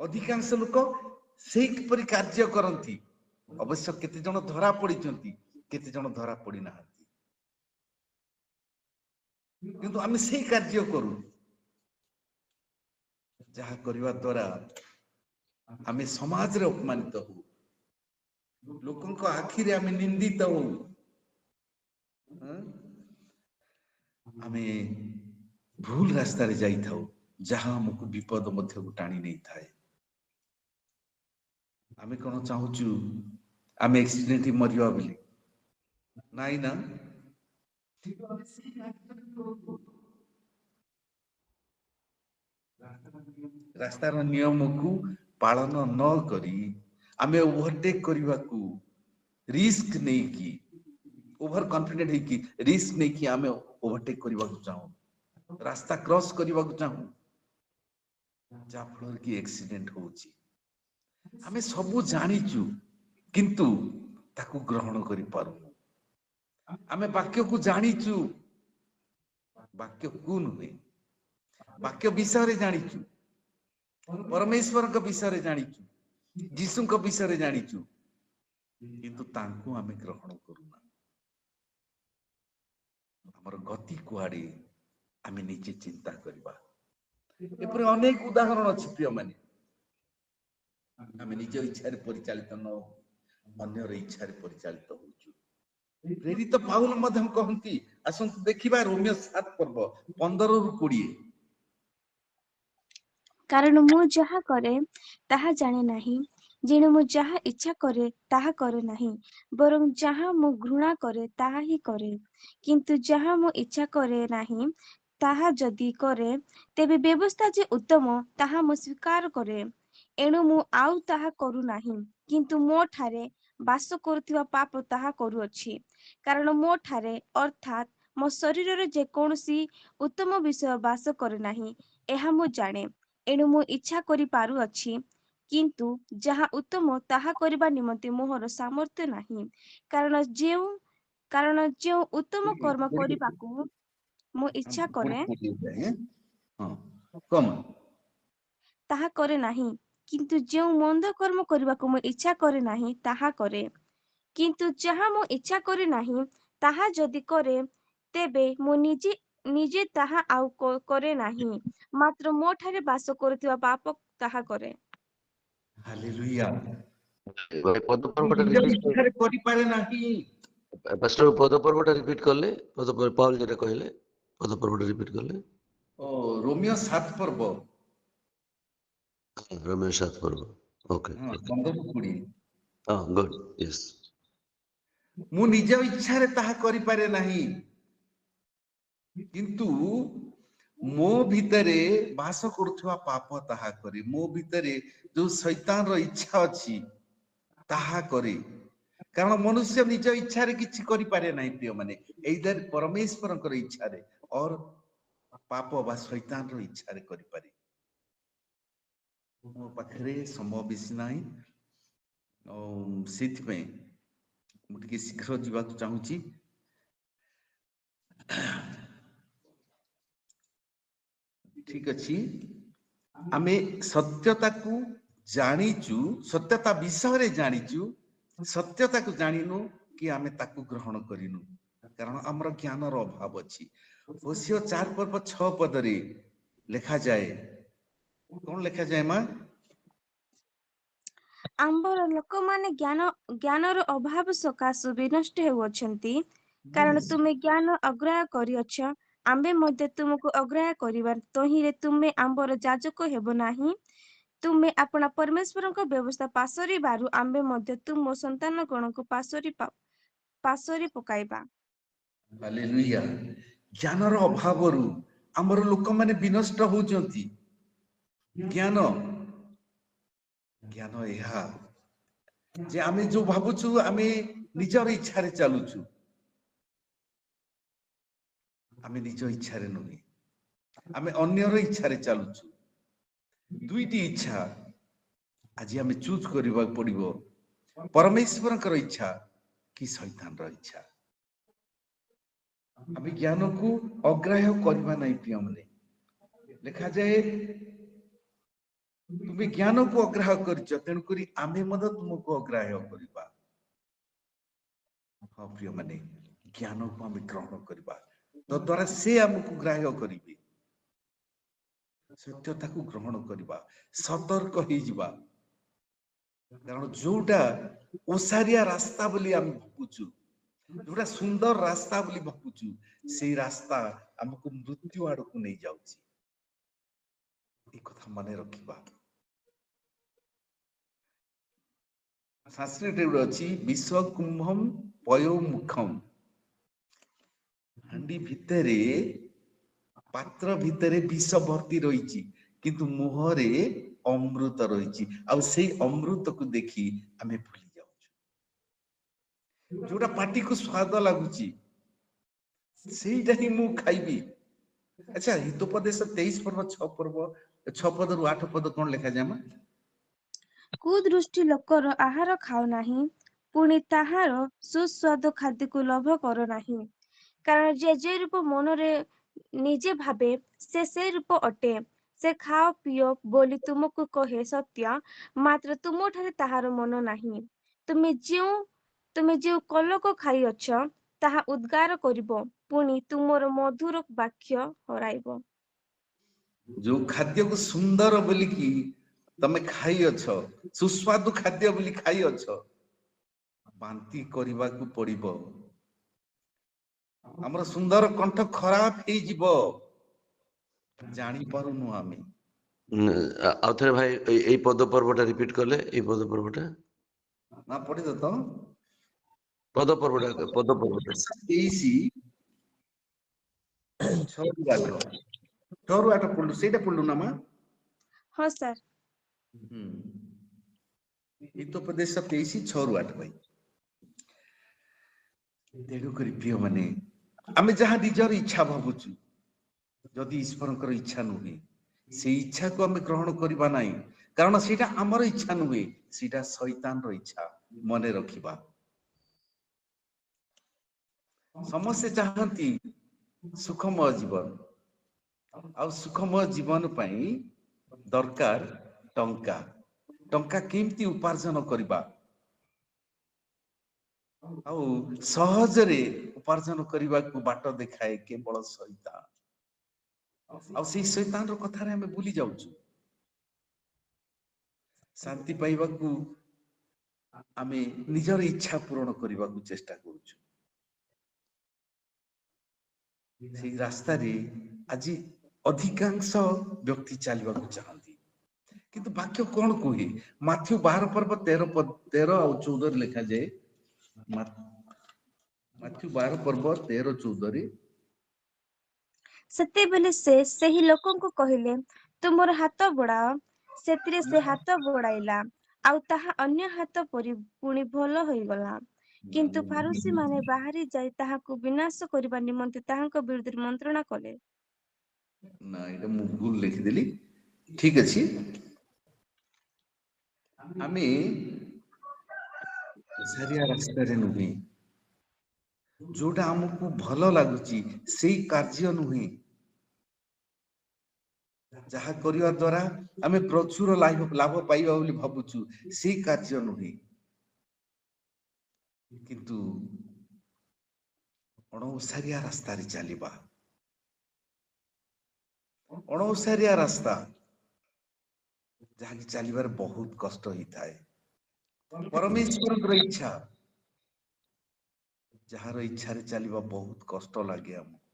ଅଧିକାଂଶ ଲୋକ ସେଇପରି କାର୍ଯ୍ୟ କରନ୍ତି ଅବଶ୍ୟ କେତେ ଜଣ ଧରା ପଡିଛନ୍ତି କେତେ ଜଣ ଧରା ପଡି ନାହାନ୍ତି କିନ୍ତୁ ଆମେ ସେଇ କାର୍ଯ୍ୟ କରୁ ଯାହା କରିବା ଦ୍ୱାରା ଆମେ ସମାଜରେ ଅପମାନିତ ହଉ ଲୋକଙ୍କ ଆଖିରେ ଆମେ ନିନ୍ଦିତ ହଉ ଆମେ ଭୁଲ ରାସ୍ତାରେ ଯାଇଥାଉ ଯାହା ଆମକୁ ବିପଦ ମଧ୍ୟକୁ ଟାଣି ନେଇଥାଏ ଆମେ କଣ ଚାହୁଁଛୁ ଆମେ ଆକ୍ସିଡେଣ୍ଟ ମରିବା ବୋଲି ନାଇଁ ନା ରାସ୍ତାର ନିୟମକୁ ପାଳନ ନ କରି ଆମେ ଓଭରଟେକ୍ କରିବାକୁ ରିସ୍କ ନେଇକି ଓଭର କନଫିଡେଣ୍ଟ ହେଇକି ରିସ୍କ ନେଇକି ଆମେ ଓଭରଟେକ୍ କରିବାକୁ ଚାହୁଁ, ରାସ୍ତା କ୍ରସ୍ କରିବାକୁ ଚାହୁଁ, ଯାହା ଫଳରେ କି ଆକ୍ସିଡେଣ୍ଟ ହଉଛି। ଆମେ ସବୁ ଜାଣିଛୁ କିନ୍ତୁ ତାକୁ ଗ୍ରହଣ କରିପାରୁନୁ। ଆମେ ବାକ୍ୟକୁ ଜାଣିଛୁ, ବାକ୍ୟକୁ ନୁହେଁ, ବାକ୍ୟ ବିଷୟରେ ଜାଣିଛୁ, ପରମେଶ୍ୱରଙ୍କ ବିଷୟରେ ଜାଣିଛୁ, ଯୀଶୁଙ୍କ ବିଷୟରେ ଜାଣିଛୁ, କିନ୍ତୁ ତାଙ୍କୁ ଆମେ ଗ୍ରହଣ କରୁନା। ଆମର ଗତି କୁଆଡେ ଆମେ ନିଜେ ଚିନ୍ତା କରିବା। ଏପରି ଅନେକ ଉଦାହରଣ ଅଛି ପ୍ରିୟମାନେ। ଆମେ ନିଜ ଇଚ୍ଛାରେ ପରିଚାଳିତ ନ ହଉ, ଅନ୍ୟର ଇଚ୍ଛାରେ ପରିଚାଳିତ ହଉଛୁ। ପ୍ରେରିତ ପାଉଲ ମଧ୍ୟ କହନ୍ତି, ଆସନ୍ତୁ ଦେଖିବା ରୋମିଓ 7 ପର୍ବ 15-20। କାରଣ ମୁଁ ଯାହା କରେ ତାହା ଜାଣେ ନାହିଁ, ଯେଣୁ ମୁଁ ଯାହା ଇଚ୍ଛା କରେ ତାହା କରେ ନାହିଁ, ବରଂ ଯାହା ମୁଁ ଘୃଣା କରେ ତାହା ହିଁ କରେ। କିନ୍ତୁ ଯାହା ମୁଁ ଇଚ୍ଛା କରେ ନାହିଁ ତାହା ଯଦି କରେ, ତେବେ ବ୍ୟବସ୍ଥା ଯେ ଉତ୍ତମ ତାହା ମୁଁ ସ୍ୱୀକାର କରେ। ଏଣୁ ମୁଁ ଆଉ ତାହା କରୁନାହିଁ, କିନ୍ତୁ ମୋ ଠାରେ ବାସ କରୁଥିବା ପାପ ତାହା କରୁଅଛି। କାରଣ ମୋ ଠାରେ ଅର୍ଥାତ୍ ମୋ ଶରୀରରେ ଯେକୌଣସି ଉତ୍ତମ ବିଷୟ ବାସ କରେ ନାହିଁ, ଏହା ମୁଁ ଜାଣେ। ଏଣୁ ମୁଁ ଇଚ୍ଛା କରିପାରୁଅଛି, କିନ୍ତୁ ଯାହା ଉତ୍ତମ ତାହା କରିବା ନିମନ୍ତେ ମୋହର ସାମର୍ଥ୍ୟ ନାହିଁ। କାରଣ ଯେଉଁ ଉତ୍ତମ କର୍ମ କରିବାକୁ ମୁଁ ଇଚ୍ଛା କରେ ତାହା କରେ ନାହିଁ, କିନ୍ତୁ ଯେଉଁ ମନ୍ଦ କର୍ମ କରିବାକୁ ମୁଁ ଇଚ୍ଛା କରେ ନାହିଁ ତାହା କରେ। କିନ୍ତୁ ଯାହା ମୁଁ ଇଚ୍ଛା କରେ ନାହିଁ ତାହା ଯଦି କରେ, ତେବେ ମୁଁ ନିଜେ ତାହା ଆଉ କରେ ନାହିଁ, ମାତ୍ର ମୋ ଠାରେ ବାସ କରୁଥିବା ପାପ ତାହା କରେ। ହାଲେଲୁୟା। ପଦ ପର୍ବଟା ନିଜ ରିପିଟ୍ ଇଚ୍ଛାରେ କରିପାରେ ନାହିଁ। ପାଷ୍ଟର ପଦ ପର୍ବଟା ରିପିଟ୍ କଲେ, ପାଉଲ ଯେଟା କହିଲେ ପଦ ପର୍ବଟା ରିପିଟ୍ କଲେ। ରୋମିଓ 7 ପର୍ବ ରୋମିଓ 7 ପର୍ବ। ଓକେ, 15-20। ହଁ, ଗୁଡ୍, ୟେସ୍। ମୁଁ ନିଜ ଇଚ୍ଛାରେ ତାହା କରିପାରେ ନାହିଁ, କିନ୍ତୁ ମୋ ଭିତରେ ବାସ କରୁଥିବା ପାପ ତାହା କରେ। ମୋ ଭିତରେ ଯୋଉ ଶୈତାନର ଇଚ୍ଛା ଅଛି ତାହା କରେ। କାରଣ ମନୁଷ୍ୟ ନିଜ ଇଚ୍ଛାରେ କିଛି କରିପାରେ ନାହିଁ ପ୍ରିୟମାନେ, ଏଇଦର ପରମେଶ୍ୱରଙ୍କର ଇଚ୍ଛାରେ ଅର ପାପ ବା ଶୈତାନର ଇଚ୍ଛାରେ କରିପାରେ। ମୋ ପାଖରେ ସମୟ ବେଶୀ ନାହିଁ, ସେଇଥିପାଇଁ ମୁଁ ଟିକେ ଶୀଘ୍ର ଯିବାକୁ ଚାହୁଁଛି। ଠିକ ଅଛି, ଆମେ ସତ୍ୟତାକୁ ଜାଣିଛୁ, ସତ୍ୟତା ବିଷୟରେ ଜାଣିଛୁ, ସତ୍ୟତାକୁ ଜାଣିନୁ କି ଆମେ ତାକୁ ଗ୍ରହଣ କରିନୁ, କାରଣ ଆମର ଜ୍ଞାନର ଅଭାବ ଅଛି। ହୋସିୟ 4 ପର୍ବ 6 ପଦରେ ଲେଖାଯାଏ, କଣ ଲେଖାଯାଏ ମା? ଆମ୍ଭର ଲୋକମାନେ ଜ୍ଞାନର ଅଭାବ ସକାଶୁ ବିନଷ୍ଟ ହେଉଅଛନ୍ତି। କାରଣ ତୁମେ ଜ୍ଞାନ ଅଗ୍ରାହ୍ୟ କରିଅଛ, ଆମ୍ଭେ ମଧ୍ୟ ତୁମକୁ ଅଗ୍ରାହ୍ୟ କରିବା, ତହିଁରେ ତୁମେ ଆମ୍ଭର ଯାଜକ ହେବ ନାହିଁ। ତୁମେ ଆପଣା ପରମେଶ୍ୱରଙ୍କ ବ୍ୟବସ୍ଥା ପାସରିବାରୁ ଆମ୍ଭେ ମଧ୍ୟ ତୁମ ସନ୍ତାନଗଣକୁ ପାସରି ପକାଇବା। ହାଲେଲୁୟା। ଜ୍ଞାନର ଅଭାବରୁ ଆମର ଲୋକମାନେ ବିନଷ୍ଟ ହଉଛନ୍ତି। ଜ୍ଞାନ ଏହା ଯେ ଆମେ ଯୋଉ ଭାବୁଛୁ ଆମେ ନିଜର ଇଚ୍ଛାରେ ଚାଲୁଛୁ, ଆମେ ନିଜ ଇଚ୍ଛାରେ ନୁହେଁ, ଆମେ ଅନ୍ୟର ଇଚ୍ଛାରେ ଚାଲୁଛୁ। ଦୁଇଟି ଇଚ୍ଛା ଆଜି ଆମେ ଚୁଜ୍ କରିବାକୁ ପଡିବ, ପରମେଶ୍ୱରଙ୍କର ଇଚ୍ଛା କି ଶୈତାନର ଇଚ୍ଛା। ଆମେ ଜ୍ଞାନକୁ ଅଗ୍ରାହ୍ୟ କରିବା ନାହିଁ ପ୍ରିୟମାନେ। ଲେଖାଯାଏ ତୁମେ ଜ୍ଞାନକୁ ଅଗ୍ରାହ୍ୟ କରିଛ, ତେଣୁକରି ଆମେ ମଧ୍ୟ ତୁମକୁ ଅଗ୍ରାହ୍ୟ କରିବା। ହଁ ପ୍ରିୟମାନେ, ଜ୍ଞାନକୁ ଆମେ ଗ୍ରହଣ କରିବା, ତଦ୍ୱାରା ସେ ଆମକୁ ଗ୍ରାହ୍ୟ କରିବେ। ସତ୍ୟତାକୁ ଗ୍ରହଣ କରିବା, ସତର୍କ ହେଇଯିବା। କାରଣ ଯୋଉଟା ଓସାରିଆ ରାସ୍ତା ବୋଲି ଆମେ ଭାବୁଛୁ, ଯୋଉଟା ସୁନ୍ଦର ରାସ୍ତା ବୋଲି ଭାବୁଛୁ, ସେଇ ରାସ୍ତା ଆମକୁ ମୃତ୍ୟୁ ଆଡକୁ ନେଇଯାଉଛି। এই কথা মনে ରଖିବା। ସଂସ୍କୃତରେ ଗୋଟେ ଅଛି, ବିଶ୍ୱ କୁମ୍ଭମ୍ ପୟୋ ମୁଖମ୍। ହାଣ୍ଡି ଭିତରେ ପାତ୍ର ଭିତରେ ବିଷ ଭର୍ତ୍ତି ରହିଛି କିନ୍ତୁ ମୁହଁରେ ଅମୃତ ରହିଛି ଆଉ ସେଇ ଅମୃତକୁ ଦେଖି ଆମେ ଭୁଲି ଯାଉଛୁ। ଯୋଉଟା ପାଟିକୁ ସ୍ୱାଦ ଲାଗୁଛି ସେଇଟା ହିଁ ମୁଁ ଖାଇବି। ଆଚ୍ଛା, ହିତୋପଦେଶ 23 ପର୍ବ 6 ପଦରୁ 8 ପଦ କଣ ଲେଖାଯାଏ ମା? କୁଦୃଷ୍ଟି ଲୋକର ଆହାର ଖାଅ ନାହିଁ, ପୁଣି ତାହାର ସୁସ୍ୱାଦୁ ଖାଦ୍ୟକୁ ଲୋଭ କର ନାହିଁ। କାରଣ ଯେ ରୂପ ମନରେ ନିଜେ ଭାବେ ସେ ରୂପ ଅଟେ। ସେ ଖାଅ ପିଅ ବୋଲି ତୁମକୁ କହେ ସତ୍ୟ, ମାତ୍ର ତୁମଠାରେ ତାହାର ମନ ନାହିଁ। ତୁମେ ଯେଉଁ କଲକ ଖାଇଅଛ ତାହା ଉଦ୍ଗାର କରିବ, ପୁଣି ତୁମର ମଧୁର ବାକ୍ୟ ହରାଇବ। ଯୋଉ ଖାଦ୍ୟକୁ ସୁନ୍ଦର ବୋଲିକି ତମେ ଖାଇଅଛ, ସୁସ୍ୱାଦୁ ଖାଦ୍ୟ ବୋଲି ଖାଇଅଛ, ବାନ୍ତି କରିବାକୁ ପଡିବ। ଆମର ସୁନ୍ଦର କଣ୍ଠ ଖରାପ ହେଇଯିବ, ଜାଣିପାରୁନୁ ଆମେ। ଆଉ ଥରେ ଭାଇ ଏଇ ପଦ ପର୍ବଟା ରିପିଟ କଲେ, ଏଇ ପଦ ପର୍ବଟା ନା ପଢିଦ ତ ପଦ ପର୍ବଟା 23 6ରୁ 8 ପଢିଲୁ, ସେଇଟା ପଢିଲୁ ନା ମା? ହଁ ସାର୍। ହିତୋପଦେଶ 23 6ରୁ 8 ଭାଇ। ତେଣୁକରି ପ୍ରିୟ ମାନେ, ଆମେ ଯାହା ନିଜର ଇଚ୍ଛା ଭାବୁଛୁ, ଯଦି ଈଶ୍ୱରଙ୍କର ଇଚ୍ଛା ନୁହେଁ, ସେଇ ଇଚ୍ଛାକୁ ଆମେ ଗ୍ରହଣ କରିବା ନାହିଁ। କାରଣ ସେଇଟା ଆମର ଇଚ୍ଛା ନୁହେଁ, ସେଇଟା ଶୈତାନର ଇଚ୍ଛା। ମନେ ରଖିବା। ସମସ୍ତେ ଚାହାନ୍ତି ସୁଖମୟ ଜୀବନ, ଆଉ ସୁଖମୟ ଜୀବନ ପାଇଁ ଦରକାର ଟଙ୍କା। ଟଙ୍କା କେମିତି ଉପାର୍ଜନ କରିବା, ଆଉ ସହଜରେ ଉପାର୍ଜନ କରିବାକୁ ବାଟ ଦେଖାଏ କେବଳ ଶୈତାନ। ଆଉ ସେଇ ଶୈତାନର କଥାରେ ଆମେ ଭୁଲି ଯାଉଛୁ। ଶାନ୍ତି ପାଇବାକୁ ଆମେ ନିଜର ଇଚ୍ଛା ପୂରଣ କରିବାକୁ ଚେଷ୍ଟା କରୁଛୁ। ସେଇ ରାସ୍ତାରେ ଆଜି ଅଧିକାଂଶ ବ୍ୟକ୍ତି ଚାଲିବାକୁ ଚାହାନ୍ତି। କିନ୍ତୁ ବାକ୍ୟ କଣ କୁହେ? ମାଥ୍ୟୁ 12 ପର୍ବ 13 ଆଉ 14 ଲେଖାଯାଏ। ମାଥ୍ୟୁ 12 ପର୍ବ 13 14ରେ, ସେତେବେଳେ ସେ ସେହି ଲୋକଙ୍କୁ କହିଲେ, ତୁମର ହାତ ବଢାଅ। ସେଥିରେ ସେ ହାତ ବଢାଇଲା, ଆଉ ତାହା ଅନ୍ୟ ହାତ ପରି ପୁଣି ଭଲ ହୋଇଗଲା। କିନ୍ତୁ ଫାରୁସୀମାନେ ବାହାରି ଯାଇ ତାହାକୁ ବିନାଶ କରିବା ନିମନ୍ତେ ତାହାଙ୍କ ବିରୁଦ୍ଧରେ ମନ୍ତ୍ରଣା କଲେ। ନା ଏଇଟା ମୁଁ ଭୁଲ ଲେଖିଦେଲି, ଠିକ ଅଛି। ଆମେ ଓସାରିଆ ରାସ୍ତାରେ ନୁହେଁ, ଯୋଉଟା ଆମକୁ ଭଲ ଲାଗୁଛି ସେଇ କାର୍ଯ୍ୟ ନୁହେଁ, ଯାହା କରିବା ଦ୍ୱାରା ଆମେ ପ୍ରଚୁର ଲାଭ ପାଇବା ବୋଲି ଭାବୁଛୁ, ସେଇ କାର୍ଯ୍ୟ ନୁହେଁ। କିନ୍ତୁ ଅଣଓସାରିଆ ରାସ୍ତାରେ ଚାଲିବା, ଅଣଓସାରିଆ ରାସ୍ତା ଯାହାକି ଚାଲିବାରେ ବହୁତ କଷ୍ଟ ହେଇଥାଏ। ପରମେଶ୍ୱରଙ୍କର ଇଚ୍ଛା, ଯାହାର ଇଚ୍ଛାରେ ଚାଲିବା ବହୁତ କଷ୍ଟ ଲାଗେ ଆମକୁ।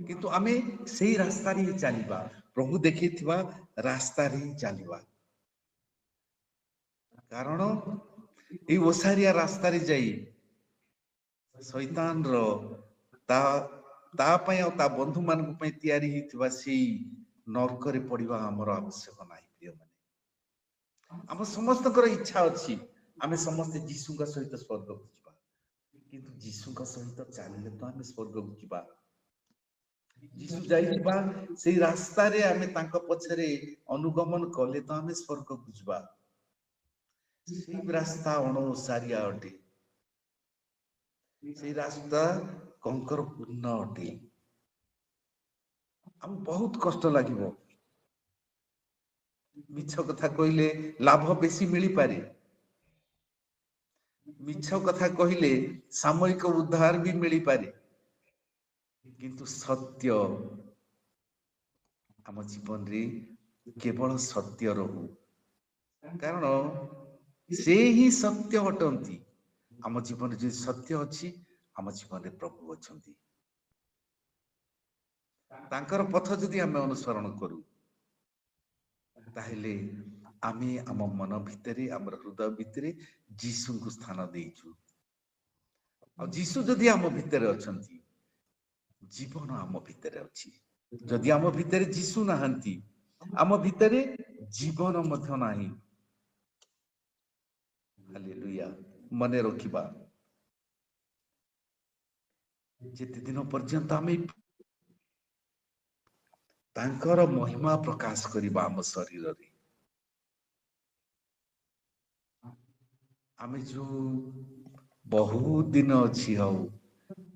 କିନ୍ତୁ ଆମେ ସେଇ ରାସ୍ତାରେ ହିଁ ଚାଲିବା, ପ୍ରଭୁ ଦେଖେଇଥିବା ରାସ୍ତାରେ ହିଁ ଚାଲିବା। କାରଣ ଏଇ ଓସାରିଆ ରାସ୍ତାରେ ଯାଇ ଶୈତାନର ତା ପାଇଁ ଆଉ ତା ବନ୍ଧୁ ମାନଙ୍କ ପାଇଁ ତିଆରି ହେଇଥିବା ସେଇ ନର୍କରେ ପଡିବା ଆମର ଆବଶ୍ୟକ ନାହିଁ। ପ୍ରିୟମାନେ, ଆମ ସମସ୍ତଙ୍କର ଇଚ୍ଛା ଅଛି ଆମେ ସମସ୍ତେ ଯୀଶୁଙ୍କ ସହିତ ସ୍ୱର୍ଗକୁ ଯିବା, କିନ୍ତୁ ଯୀଶୁଙ୍କ ସହିତ ଚାଲିଲେ ତ ଆମେ ସ୍ୱର୍ଗକୁ ଯିବା। ଯୀଶୁ ଯାଇଥିବା ସେଇ ରାସ୍ତାରେ ଆମେ ତାଙ୍କ ପଛରେ ଅନୁଗମନ କଲେ ତ ଆମେ ସ୍ୱର୍ଗକୁ ଯିବା। ସେଇ ରାସ୍ତା ଅଣଓସାରିଆ ଅଟେ, ସେଇ ରାସ୍ତା କଙ୍କର ପୂର୍ଣ୍ଣ ଅଟେ। ଆମକୁ ବହୁତ କଷ୍ଟ ଲାଗିବ। ମିଛ କଥା କହିଲେ ଲାଭ ବେଶୀ ମିଳିପାରେ, ମିଛ କଥା କହିଲେ ସାମୟିକ ଉଦ୍ଧାର ବି ମିଳିପାରେ, କିନ୍ତୁ ସତ୍ୟ ଆମ ଜୀବନରେ କେବଳ ସତ୍ୟ ରହୁ। କାରଣ ସେ ହିଁ ସତ୍ୟ ଅଟନ୍ତି। ଆମ ଜୀବନରେ ଯଦି ସତ୍ୟ ଅଛି, ଆମ ଜୀବନରେ ପ୍ରଭୁ ଅଛନ୍ତି। ତାଙ୍କର ପଥ ଯଦି ଆମେ ଅନୁସରଣ କରୁ, ତାହେଲେ ଆମେ ଆମ ମନ ଭିତରେ, ଆମର ହୃଦୟ ଭିତରେ ଯୀଶୁଙ୍କୁ ସ୍ଥାନ ଦେଇଛୁ। ଆଉ ଯୀଶୁ ଯଦି ଆମ ଭିତରେ ଅଛନ୍ତି, ଜୀବନ ଆମ ଭିତରେ ଅଛି। ଯଦି ଆମ ଭିତରେ ଯୀଶୁ ନାହାନ୍ତି, ଆମ ଭିତରେ ଜୀବନ ମଧ୍ୟ ନାହିଁ। ହାଲେଲୁୟା। ମନେ ରଖିବା, ଯେତେ ଦିନ ପର୍ଯ୍ୟନ୍ତ ଆମେ ତାଙ୍କର ମହିମା ପ୍ରକାଶ କରିବା ଆମ ଶରୀରରେ, ଆମେ ଯୋଉ ବହୁତ ଦିନ ଅଛି, ଆଉ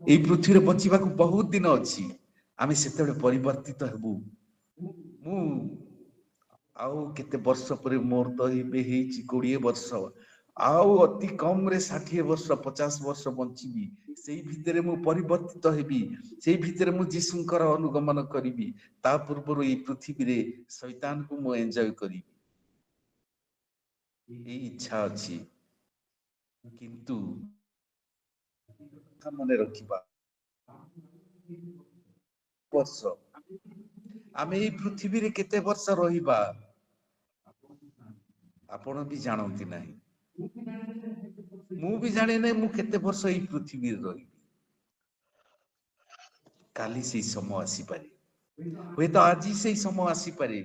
ଏଇ ପୃଥିବୀରେ ବଞ୍ଚିବାକୁ ବହୁତ ଦିନ ଅଛି, ଆମେ ସେତେବେଳେ ପରିବର୍ତ୍ତିତ ହେବୁ। ମୁଁ ଆଉ କେତେ ବର୍ଷ ପରେ, ମୋର ତ ଏବେ ହେଇଛି 20 ବର୍ଷ, ଆଉ ଅତି କମରେ 60 ବର୍ଷ 50 ବର୍ଷ ବଞ୍ଚିବି। ସେଇ ଭିତରେ ମୁଁ ପରିବର୍ତ୍ତିତ ହେବି, ସେଇ ଭିତରେ ମୁଁ ଯୀଶୁଙ୍କର ଅନୁଗମନ କରିବି। ତା ପୂର୍ବରୁ ଏଇ ପୃଥିବୀରେ ଶୈତାନକୁ ମୁଁ ଏନ୍ଜୟ କରିବି, ଏଇ ଇଚ୍ଛା ଅଛି। କିନ୍ତୁ ମନେ ରଖିବା, ବର୍ଷ ଆମେ ଏଇ ପୃଥିବୀରେ କେତେ ବର୍ଷ ରହିବା ଆପଣ ବି ଜାଣନ୍ତି ନାହିଁ, ମୁଁ ବି ଜାଣେ ନାହିଁ ମୁଁ କେତେ ବର୍ଷ ଏଇ ପୃଥିବୀରେ ରହିବି। କାଲି ସେଇ ସମୟ ଆସିପାରେ, ହୁଏତ ଆଜି ସେଇ ସମୟ ଆସିପାରେ।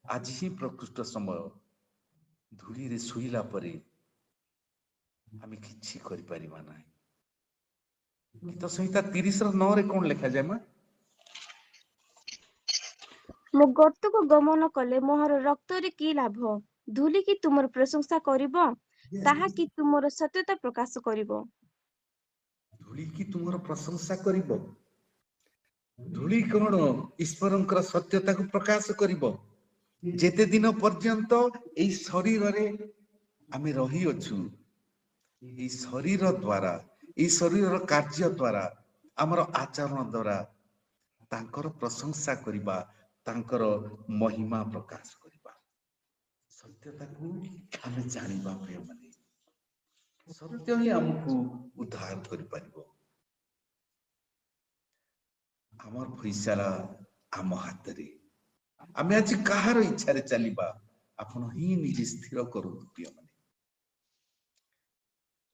ଆଜି ହିଁ ପ୍ରକୃଷ୍ଟ ସମୟ। ଧୂଳିରେ ଶୋଇଲା ପରେ ଆମେ କିଛି କରିପାରିବା ନାହିଁ। ଗୀତ ସଂହିତା 30:9 କଣ ଲେଖାଯାଏ ମା? ମୁଁ ଗର୍ତ୍ତକୁ ଗମନ କଲେ ମୋହର ରକ୍ତରେ କି ଲାଭ? ଧୂଳି କି ତୁମର ପ୍ରଶଂସା କରିବ? ତାହା କି ତୁମର ସତ୍ୟତା ପ୍ରକାଶ କରିବ? ଧୂଳି କି ତୁମର ପ୍ରଶଂସା କରିବ? ଧୂଳି କଣ ଈଶ୍ୱରଙ୍କର ସତ୍ୟତାକୁ ପ୍ରକାଶ କରିବ। ଯେତେ ଦିନ ପର୍ଯ୍ୟନ୍ତ ଏଇ ଶରୀରରେ ଆମେ ରହିଅଛୁ, ଏଇ ଶରୀର ଦ୍ୱାରା, ଏଇ ଶରୀରର କାର୍ଯ୍ୟ ଦ୍ୱାରା, ଆମର ଆଚରଣ ଦ୍ୱାରା ତାଙ୍କର ପ୍ରଶଂସା କରିବା, ତାଙ୍କର ମହିମା ପ୍ରକାଶ କରିବା। ସତ୍ୟତାକୁ ଆମେ ଜାଣିବା ପ୍ରିୟମାନେ, ସତ୍ୟ ହିଁ ଆମକୁ ଉଦ୍ଧାର କରିପାରିବ। ଆମର ଫଇସାଲା ଆମ ହାତରେ। ଆମେ ଆଜି କାହାର ଇଚ୍ଛାରେ ଚାଲିବା, ଆପଣ ହିଁ ନିଜେ ସ୍ଥିର କରନ୍ତୁ ପ୍ରିୟମାନେ।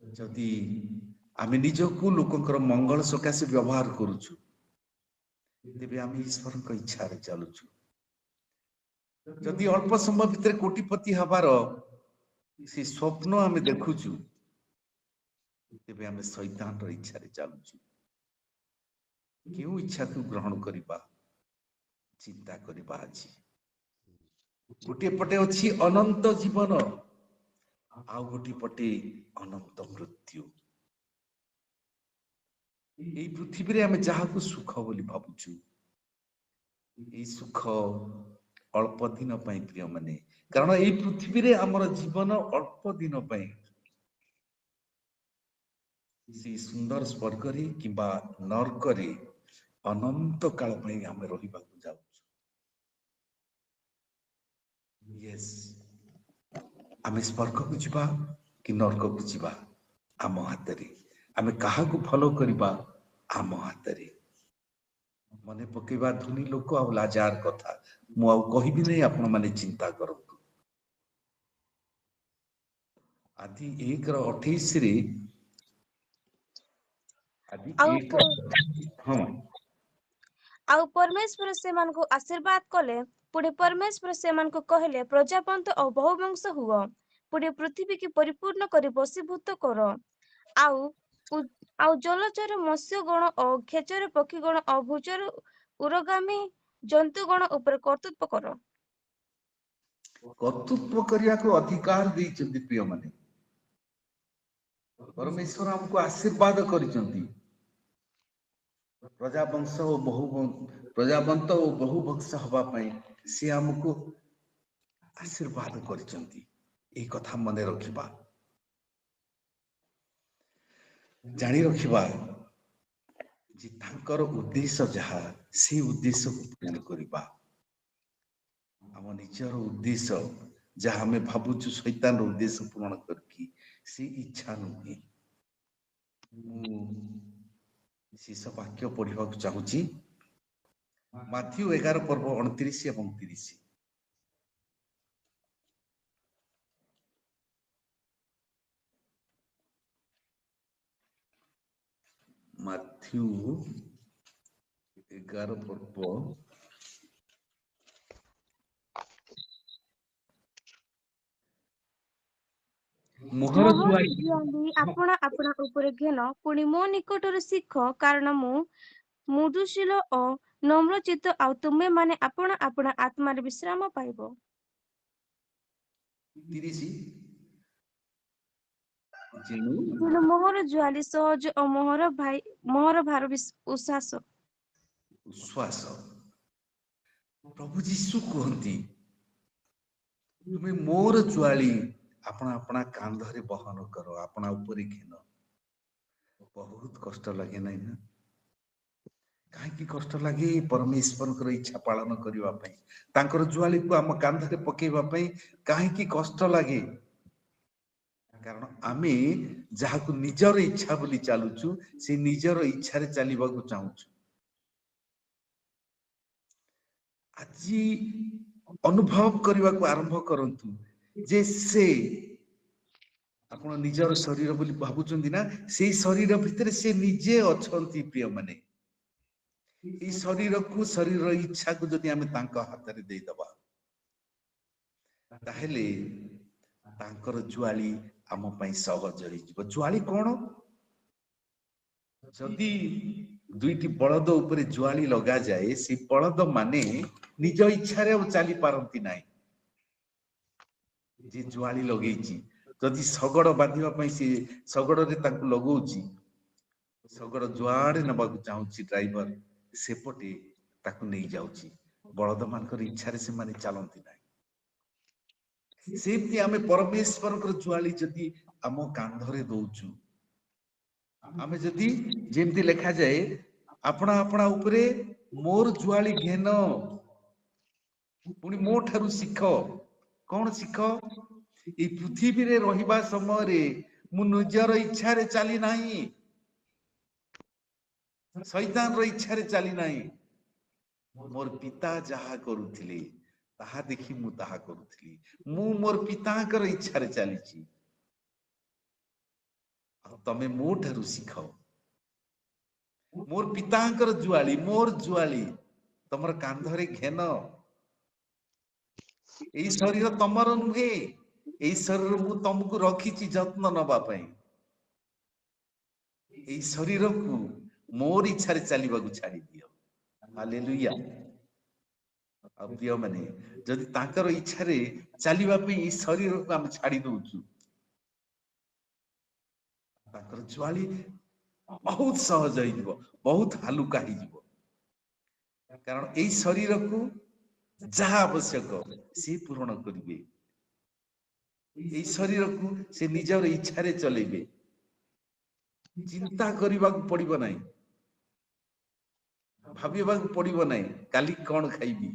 ଯଦି ଆମେ ନିଜକୁ ଲୋକଙ୍କର ମଙ୍ଗଳ ସକାଶେ ବ୍ୟବହାର କରୁଛୁ, ତେବେ ଆମେ ଈଶ୍ୱରଙ୍କ ଇଚ୍ଛାରେ ଚାଲୁଛୁ। ଯଦି ଅଳ୍ପ ସମୟ ଭିତରେ କୋଟିପତି ହେବାର ସେ ସ୍ୱପ୍ନ ଆମେ ଦେଖୁଛୁ, ତେବେ ଆମେ ଶୈତାନର ଇଚ୍ଛାରେ ଚାଲୁଛୁ। କେଉଁ ଇଚ୍ଛାକୁ ଗ୍ରହଣ କରିବା, ଚିନ୍ତା କରିବା ଆଜି। ଗୋଟିଏ ପଟେ ଅଛି ଅନନ୍ତ ଜୀବନ, ଆଉ ଗୋଟିଏ ପଟେ ଅନନ୍ତ ମୃତ୍ୟୁ। ଏଇ ପୃଥିବୀରେ ଆମେ ଯାହାକୁ ସୁଖ ବୋଲି ଭାବୁଛୁ, ଏଇ ସୁଖ ଅଳ୍ପ ଦିନ ପାଇଁ ପ୍ରିୟମାନେ, କାରଣ ଏଇ ପୃଥିବୀରେ ଆମର ଜୀବନ ଅଳ୍ପ ଦିନ ପାଇଁ। ସେଇ ସୁନ୍ଦର ସ୍ୱର୍ଗରେ କିମ୍ବା ନର୍କରେ ଅନନ୍ତ କାଳ ପାଇଁ ଆମେ ରହିବାକୁ ଯାଉଛୁ। ୟେସ୍, ଆମେ ସ୍ୱର୍ଗକୁ ଯିବା କି ନର୍କକୁ ଯିବା ଆମ ହାତରେ। ଆମେ କାହାକୁ ଫଲୋ କରିବା ଆମ ହାତରେ। ମନେ ପକେଇବା ଧନୀ ଲୋକ ଆଉ ଲାଜାର କଥା, ମୁଁ ଆଉ କହିବି ନାହିଁ, ଆପଣ ମାନେ ଚିନ୍ତା କରନ୍ତୁ। ଆଦି 1:28 ଆଦି ଆଉ 1 ହଁ ଆଉ ପରମେଶ୍ୱର ସେମାନଙ୍କୁ ଆଶୀର୍ବାଦ କଲେ। ପୁଣି ପରମେଶ୍ୱର ସେମାନଙ୍କୁ କହିଲେ, ପ୍ରଜାବନ୍ତ ଓ ବହୁବଂଶ ହୁଅ। ପୁଣି ପୃଥିବୀକି ପରିପୂର୍ଣ୍ଣ କରି ବଶୀଭୂତ କର। ଆଉ ଆଉ ଜଳଚର ମତ୍ସ୍ୟଗଣ ଓ ଖେଚର ପକ୍ଷୀଗଣ ଓ ଭୂଚର ଉରଗାମୀ ଜନ୍ତୁଗଣ ଉପରେ କର୍ତ୍ତୃତ୍ୱ କର। କର୍ତ୍ତୃତ୍ୱ କରିବାକୁ ଅଧିକାର ଦେଇଛନ୍ତି ପ୍ରିୟମାନେ। ପରମେଶ୍ୱର ଆମକୁ ଆଶୀର୍ବାଦ କରିଛନ୍ତି। ପ୍ରଜାବଂଶ ଓ ପ୍ରଜାବନ୍ତ ଓ ବହୁ ବଂଶ ହବା ପାଇଁ ସେ ଆମକୁ ଆଶୀର୍ବାଦ କରିଛନ୍ତି। এই କଥା ମନେ ରଖିବା, ଜାଣି ରଖିବା ଯେ ତାଙ୍କର ଉଦ୍ଦେଶ୍ୟ ଯାହା, ସେ ଉଦ୍ଦେଶ୍ୟକୁ ପୂରଣ କରିବା। ଆମ ନିଜର ଉଦ୍ଦେଶ୍ୟ ଯାହା ଆମେ ଭାବୁଛୁ ଶୈତାନର ଉଦ୍ଦେଶ୍ୟ ପୂରଣ କରିକି, ସେ ଇଚ୍ଛା ନୁହେଁ। ମୁଁ ଶେଷ ବାକ୍ୟ ପଢିବାକୁ ଚାହୁଁଛି, ମାଥ୍ୟୁ 11:29 ଏବଂ 30। ମାଥ୍ୟୁ 11 ପର୍ବ ମୋହର ମୋହର ଜୁଆଳି। ଜୁଆଳି ଆପଣା ଆପଣା ଉପରେ ଘେନ, ପୁଣି ମୋ ନିକଟରୁ ଶିଖ, କାରଣ ମୁଁ ମୃଦୁଶୀଳ ଓ ନମ୍ରଚିତ୍ତ, ଆଉ ତୁମେମାନେ ଆପଣା ଆପଣା ଆତ୍ମାରେ ବିଶ୍ରାମ ପାଇବ। 30 ଯେଣୁ ତେଣୁ ମୋହର ଜୁଆଲି ସହଜ ଓ ମୋହର ଭାର ଉଶ୍ୱାସ। ଉଶ୍ୱାସ। ପ୍ରଭୁ ଯୀଶୁ କୁହନ୍ତି ତୁମେ ମୋର ଜୁଆଳି ଆପଣା ଆପଣା କାନ୍ଧରେ ବହନ କର, ଆପଣା ଉପରେ ଘେନ। ବହୁତ କଷ୍ଟ ଲାଗେ ନାହିଁ ନା? କାହିଁକି କଷ୍ଟ ଲାଗେ? ପରମେଶ୍ୱରଙ୍କର ଇଚ୍ଛା ପାଳନ କରିବା ପାଇଁ, ତାଙ୍କର ଜୁଆଳିକୁ ଆମ କାନ୍ଧରେ ପକେଇବା ପାଇଁ କାହିଁକି କଷ୍ଟ ଲାଗେ? କାରଣ ଆମେ ଯାହାକୁ ନିଜର ଇଚ୍ଛା ବୋଲି ଚାଲୁଛୁ, ସେ ନିଜର ଇଚ୍ଛାରେ ଚାଲିବାକୁ ଚାହୁଁଛୁ। ଆଜି ଅନୁଭବ କରିବାକୁ ଆରମ୍ଭ କରନ୍ତୁ ଯେ ସେ ଆପଣ ନିଜର ଶରୀର ବୋଲି ଭାବୁଛନ୍ତି ନା, ସେଇ ଶରୀର ଭିତରେ ସେ ନିଜେ ଅଛନ୍ତି। ପ୍ରିୟମାନେ, ଏଇ ଶରୀରକୁ, ଶରୀରର ଇଚ୍ଛାକୁ ଯଦି ଆମେ ତାଙ୍କ ହାତରେ ଦେଇଦବା, ତାହେଲେ ତାଙ୍କର ଜୁଆଳି ଆମ ପାଇଁ ସହଜ ହେଇଯିବ। ଜୁଆଳି କଣ? ଯଦି ଦୁଇଟି ବଳଦ ଉପରେ ଜୁଆଳି ଲଗାଯାଏ, ସେ ବଳଦ ମାନେ ନିଜ ଇଚ୍ଛାରେ ଆଉ ଚାଲି ପାରନ୍ତି ନାହିଁ। ଯେ ଜୁଆଳି ଲଗେଇଛି, ଯଦି ଶଗଡ଼ ବାନ୍ଧିବା ପାଇଁ ସେ ଶଗଡ଼ରେ ତାଙ୍କୁ ଲଗଉଛି, ଶଗଡ଼ ଯୁଆଡେ ନେବାକୁ ଚାହୁଁଛି ଡ୍ରାଇଭର, ସେପଟେ ତାକୁ ନେଇଯାଉଛି। ବଳଦ ମାନଙ୍କର ଇଚ୍ଛାରେ ସେମାନେ ଚାଲନ୍ତି ନାହିଁ। ସେମିତି ଆମେ ପରମେଶ୍ୱରଙ୍କର ଜୁଆଳି ଯଦି ଆମ କାନ୍ଧରେ ଦଉଛୁ, ଆମେ ଯଦି ଯେମିତି ଲେଖାଯାଏ ଆପଣା ଆପଣା ଉପରେ ମୋର ଜୁଆଳି ଘେନ, ପୁଣି ମୋ ଠାରୁ ଶିଖ। କଣ ଶିଖ? ଏଇ ପୃଥିବୀରେ ରହିବା ସମୟରେ ମୁଁ ନିଜର ଇଚ୍ଛାରେ ଚାଲି ନାହିଁ, ଶୈତାନର ଇଚ୍ଛାରେ ଚାଲି ନାହିଁ। ମୋର ପିତା ଯାହା କରୁଥିଲେ ତାହା ଦେଖି ମୁଁ ତାହା କରୁଥିଲି। ମୁଁ ମୋର ପିତାଙ୍କର ଇଚ୍ଛାରେ ଚାଲିଛି। ଆଉ ତମେ ମୋ ଠାରୁ ଶିଖ। ମୋର ପିତାଙ୍କର ଜୁଆଳି, ମୋର ଜୁଆଳି ତମର କାନ୍ଧରେ ଘେନ। ଏଇ ଶରୀର ତମର ନୁହେଁ, ଏଇ ଶରୀର ମୁଁ ତମକୁ ରଖିଛି ଯତ୍ନ ନବା ପାଇଁ। ଏଇ ଶରୀରକୁ ମୋର ଇଚ୍ଛାରେ ଚାଲିବାକୁ ଛାଡି ଦିଅ। ହାଲେଲୁୟା। ଆଉ ପ୍ରିୟମାନେ, ଯଦି ତାଙ୍କର ଇଚ୍ଛାରେ ଚାଲିବା ପାଇଁ ଏଇ ଶରୀରକୁ ଆମେ ଛାଡି ଦଉଛୁ, ତାଙ୍କର ଜୁଆଳି ବହୁତ ସହଜ ହେଇଯିବ, ବହୁତ ହାଲୁକା ହେଇଯିବ। କାରଣ ଏଇ ଶରୀରକୁ ଯାହା ଆବଶ୍ୟକ ସେ ପୂରଣ କରିବେ। ଏଇ ଶରୀରକୁ ସେ ନିଜର ଇଚ୍ଛାରେ ଚଲେଇବେ। ଚିନ୍ତା କରିବାକୁ ପଡିବ ନାହିଁ, ଭାବିବାକୁ ପଡିବ ନାହିଁ କାଲି କଣ ଖାଇବି।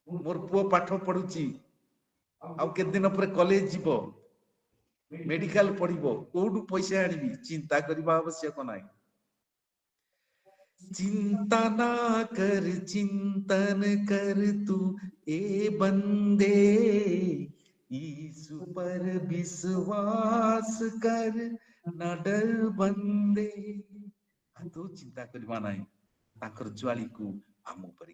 ମୋର ପୁଅ ପାଠ ପଢୁଛି, ଆଉ କେତେ ଦିନ ପରେ କଲେଜ ଯିବ, ମେଡିକାଲ ପଢିବ, କୋଉଠୁ ପଇସା ଆଣିବି, ଚିନ୍ତା କରିବା ଆବଶ୍ୟକ ନାହିଁ। चिंता ना कर, चिंतन कर तू ए बंदे, यीशु पर विश्वास कर, न डर बंदे। तू चिंता करवा नहीं, ताकर ज्वाली को आम पर